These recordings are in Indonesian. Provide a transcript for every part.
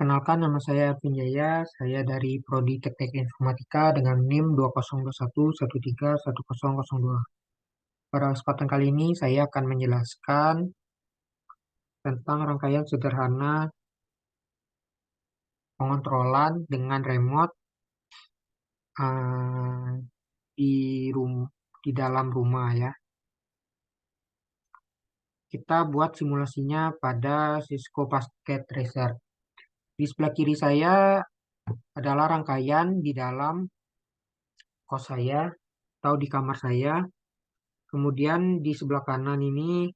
Perkenalkan, nama saya Arvin Jaya. Saya dari Prodi Teknik Informatika dengan NIM 2021131002. Pada kesempatan kali ini, saya akan menjelaskan tentang rangkaian sederhana pengontrolan dengan remote eh, di di dalam rumah ya. Kita buat simulasinya pada Cisco Packet Tracer. Di sebelah kiri saya adalah rangkaian di dalam kos saya atau di kamar saya. Kemudian di sebelah kanan ini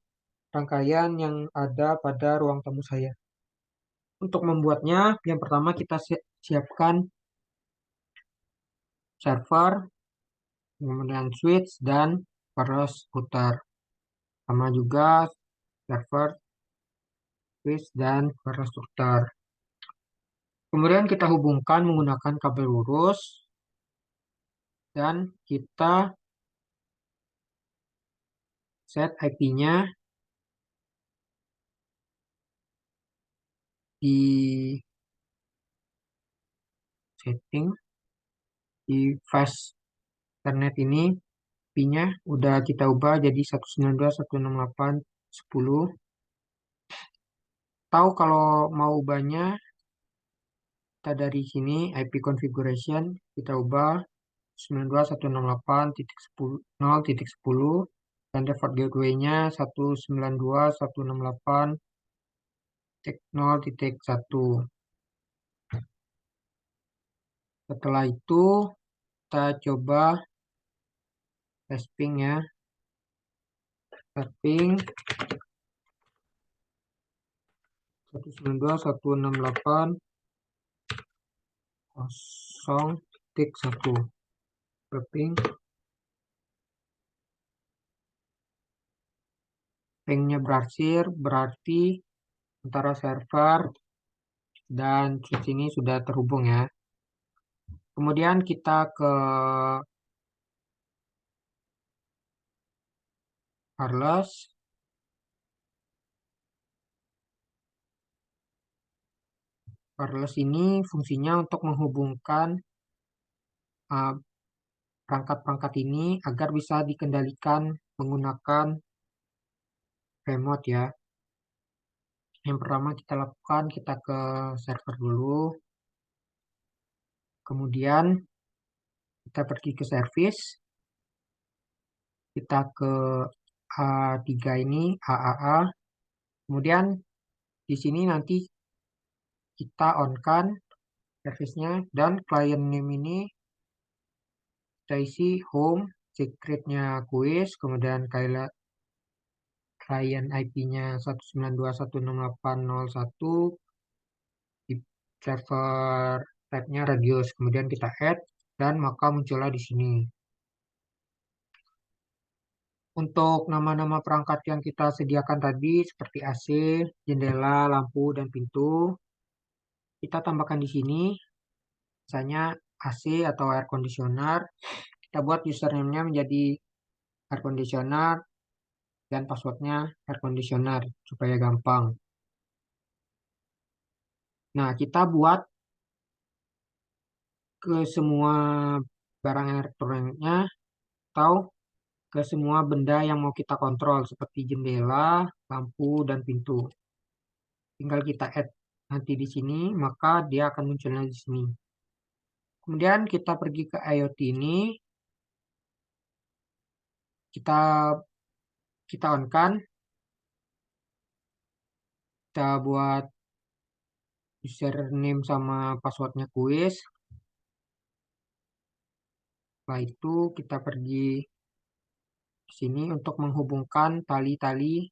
rangkaian yang ada pada ruang tamu saya. Untuk membuatnya, yang pertama kita siapkan server, kemudian switch, dan wireless router. Sama juga server, switch, dan wireless router. Kemudian kita hubungkan menggunakan kabel lurus, dan kita set IP-nya di setting di fast internet ini. IP-nya udah kita ubah jadi 192.168.10. Tahu kalau mau ubahnya, kita dari sini IP configuration kita ubah 92.168.10.10 dan default gateway-nya 192.168.0.1. Setelah itu kita coba testing ya. Testing 192.168.0.1. Testing. Pingnya berarti antara server dan switch ini sudah terhubung ya. Kemudian kita ke wireless. Wireless ini fungsinya untuk menghubungkan uh, perangkat-perangkat ini agar bisa dikendalikan menggunakan remote ya. Yang pertama kita lakukan, kita ke server dulu. Kemudian kita pergi ke service. Kita ke A3 ini, AAA. Kemudian di sini nanti kita on-kan service-nya dan client name ini kita isi home, secret-nya quiz, kemudian client IP-nya 192.168.0.1, di server type-nya radius, kemudian kita add dan maka muncullah di sini. Untuk nama-nama perangkat yang kita sediakan tadi seperti AC, jendela, lampu, dan pintu, kita tambahkan di sini. Misalnya AC atau air conditioner, kita buat username-nya menjadi air conditioner dan passwordnya air conditioner supaya gampang. Nah, kita buat ke semua barang elektroniknya atau ke semua benda yang mau kita kontrol seperti jendela, lampu, dan pintu. Tinggal kita add nanti di sini, maka dia akan munculnya di sini. Kemudian kita pergi ke IoT ini, kita on kan, kita buat username sama passwordnya quiz. Setelah itu kita pergi ke sini untuk menghubungkan tali-tali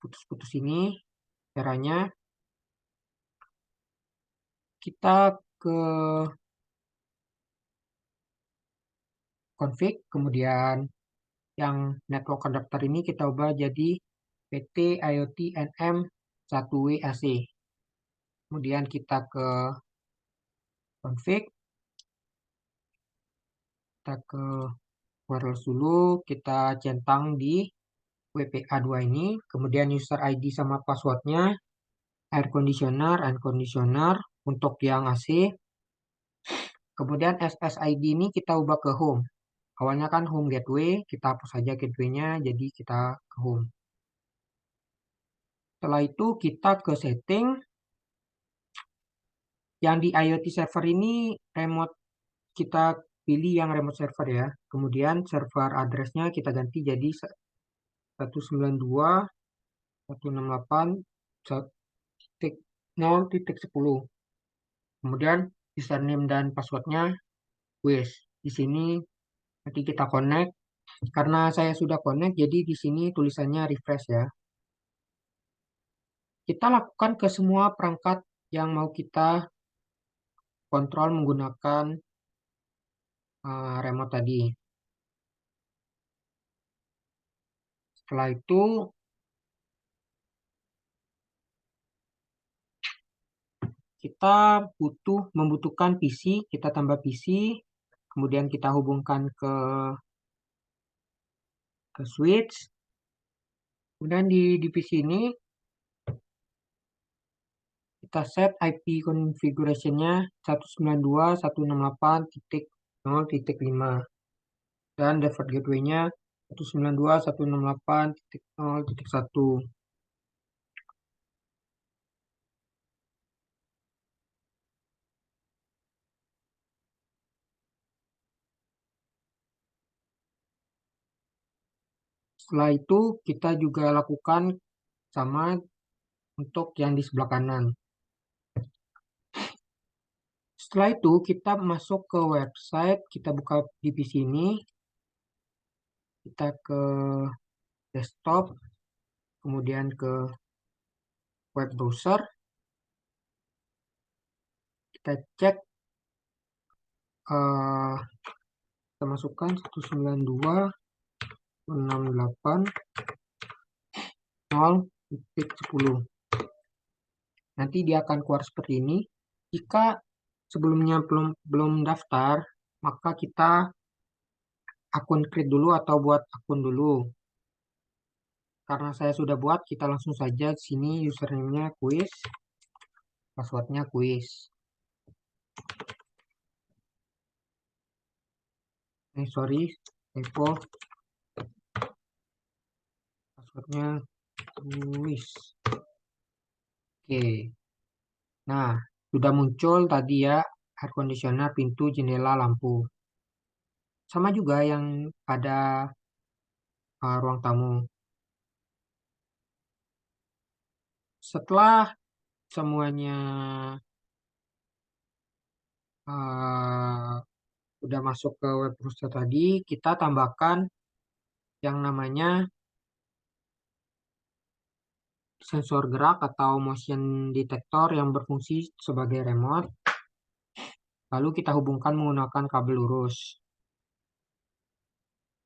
putus-putus ini. Caranya kita ke config, kemudian yang network adapter ini kita ubah jadi PT IoT NM 1WAC. Kemudian kita ke config, kita ke wireless dulu, kita centang di WPA2 ini, kemudian user ID sama passwordnya air conditioner, untuk yang AC. Kemudian SSID ini kita ubah ke home. Awalnya kan home gateway, kita hapus saja gateway-nya, jadi kita ke home. Setelah itu kita ke setting. Yang di IoT server ini remote kita pilih yang remote server ya. Kemudian server address-nya kita ganti jadi 192.168.0.10. Kemudian username dan passwordnya Wes. Di sini nanti kita connect. Karena saya sudah connect, jadi di sini tulisannya refresh ya. Kita lakukan ke semua perangkat yang mau kita kontrol menggunakan remote tadi. Setelah itu kita membutuhkan PC, kita tambah PC, kemudian kita hubungkan ke switch. Kemudian di PC ini kita set IP configuration-nya 192.168.0.5 dan default gateway-nya 192.168.0.1. Setelah itu kita juga lakukan sama untuk yang di sebelah kanan. Setelah itu kita masuk ke website, kita buka di PC ini, kita ke desktop, kemudian ke web browser, kita cek, kita masukkan 192.168.0.10. Nanti dia akan keluar seperti ini. Jika sebelumnya belum daftar, maka kita akun create dulu atau buat akun dulu. Karena saya sudah buat, kita langsung saja di sini username-nya quiz, passwordnya quiz. Sorry, typo. Passwordnya quiz. Oke. Nah, sudah muncul tadi ya air conditioner, pintu, jendela, lampu. Sama juga yang pada ruang tamu. Setelah semuanya sudah masuk ke web browser tadi, kita tambahkan yang namanya sensor gerak atau motion detector yang berfungsi sebagai remote. Lalu kita hubungkan menggunakan kabel lurus.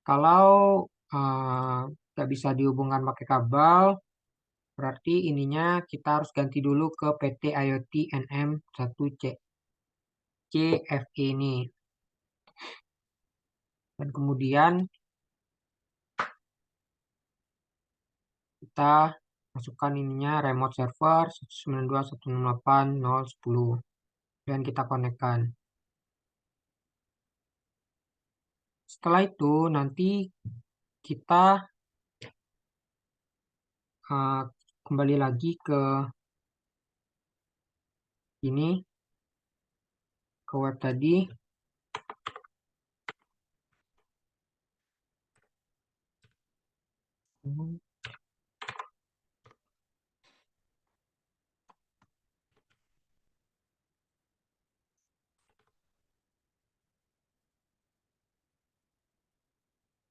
Kalau tidak bisa dihubungkan pakai kabel, berarti ininya kita harus ganti dulu ke PT IoT NM1C CFE ini. Dan kemudian kita masukkan ininya remote server 192.168.0.10 dan kita konekkan. Setelah itu nanti kita kembali lagi ke ini, ke web tadi.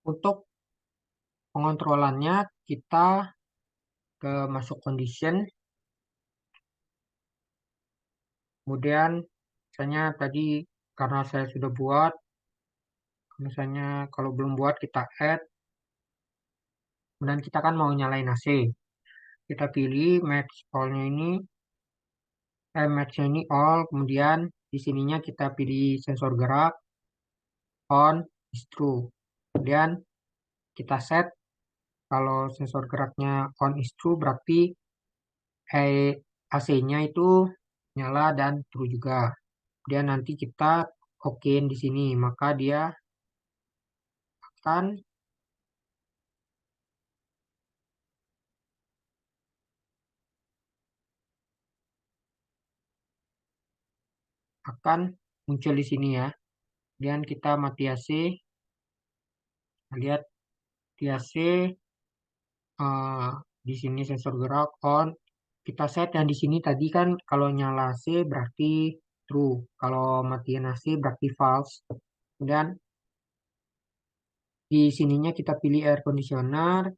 Untuk pengontrolannya kita ke masuk condition. Kemudian misalnya tadi karena saya sudah buat, misalnya kalau belum buat kita add. Kemudian kita kan mau nyalain AC. Kita pilih match all-nya ini, match-nya ini all. Kemudian di sininya kita pilih sensor gerak on is true. Kemudian kita set kalau sensor geraknya on is true berarti AC-nya itu nyala dan true juga. Kemudian nanti kita okein di sini, maka dia akan akan muncul di sini ya. Kemudian kita mati AC, lihat di AC eh, di sini sensor gerak on. Kita set yang di sini tadi kan kalau nyala AC berarti true, kalau matiin AC berarti false. Kemudian di sininya kita pilih air conditioner,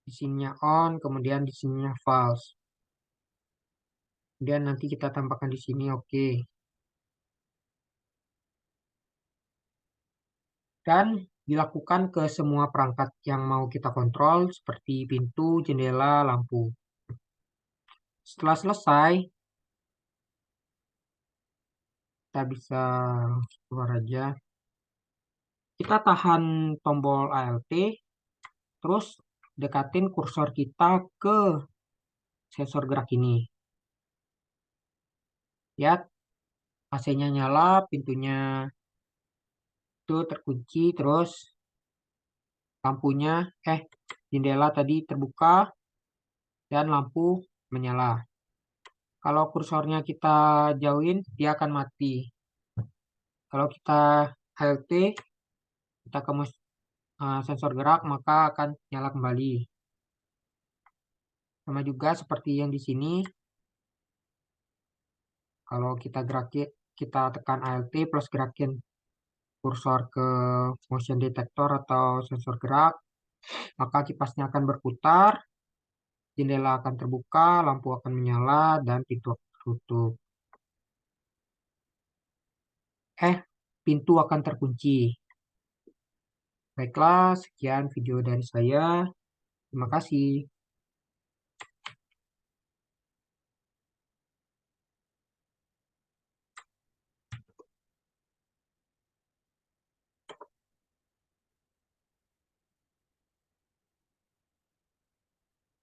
di sininya on, kemudian di sininya false. Kemudian nanti kita tambahkan di sini oke. Dan dilakukan ke semua perangkat yang mau kita kontrol seperti pintu, jendela, lampu. Setelah selesai, kita bisa keluar aja. Kita tahan tombol ALT, terus dekatin kursor kita ke sensor gerak ini. Lihat, AC-nya nyala, pintunya itu terkunci, terus lampunya, jendela tadi terbuka, dan lampu menyala. Kalau kursornya kita jauhin, dia akan mati. Kalau kita HLT, kita ke sensor gerak, maka akan nyala kembali. Sama juga seperti yang di sini, kalau kita gerakin, kita tekan ALT plus gerakin kursor ke motion detector atau sensor gerak, maka kipasnya akan berputar, jendela akan terbuka, lampu akan menyala, dan pintu akan tutup. Pintu akan terkunci. Baiklah, sekian video dari saya. Terima kasih.